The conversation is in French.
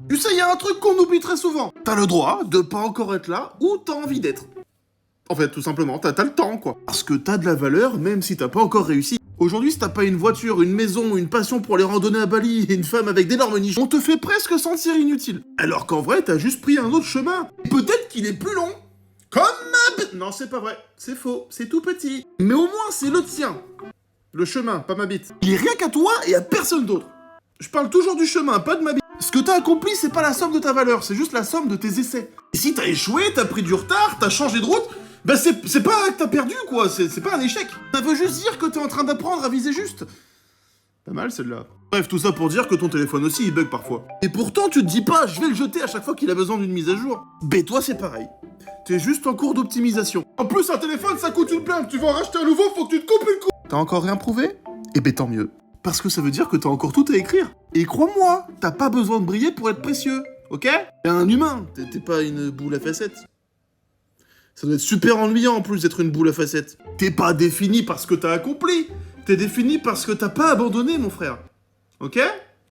Tu sais, il y a un truc qu'on oublie très souvent. T'as le droit de pas encore être là où t'as envie d'être. En fait, tout simplement, t'as le temps, quoi. Parce que t'as de la valeur, même si t'as pas encore réussi. Aujourd'hui, si t'as pas une voiture, une maison, une passion pour les randonnées à Bali et une femme avec d'énormes niches, on te fait presque sentir inutile. Alors qu'en vrai, t'as juste pris un autre chemin. Peut-être qu'il est plus long. Comme Non, c'est pas vrai. C'est faux. C'est tout petit. Mais au moins, c'est le tien. Le chemin, pas ma bite. Il est rien qu'à toi et à personne d'autre. Je parle toujours du chemin, pas de ma bite. Ce que t'as accompli, c'est pas la somme de ta valeur, c'est juste la somme de tes essais. Et si t'as échoué, t'as pris du retard, t'as changé de route, bah c'est pas que t'as perdu, quoi, c'est pas un échec. Ça veut juste dire que t'es en train d'apprendre à viser juste. Pas mal celle-là. Bref, tout ça pour dire que ton téléphone aussi, il bug parfois. Et pourtant, tu te dis pas, je vais le jeter à chaque fois qu'il a besoin d'une mise à jour. Ben toi, c'est pareil. T'es juste en cours d'optimisation. En plus, un téléphone, ça coûte une blinde. Tu vas en racheter un nouveau, faut que tu te coupes une coupe. T'as encore rien prouvé? Eh ben tant mieux. Parce que ça veut dire que t'as encore tout à écrire. Et crois-moi, t'as pas besoin de briller pour être précieux, ok? T'es un humain, t'es pas une boule à facettes. Ça doit être super ennuyant en plus d'être une boule à facettes. T'es pas défini parce que t'as accompli. T'es défini parce que t'as pas abandonné, mon frère. Ok?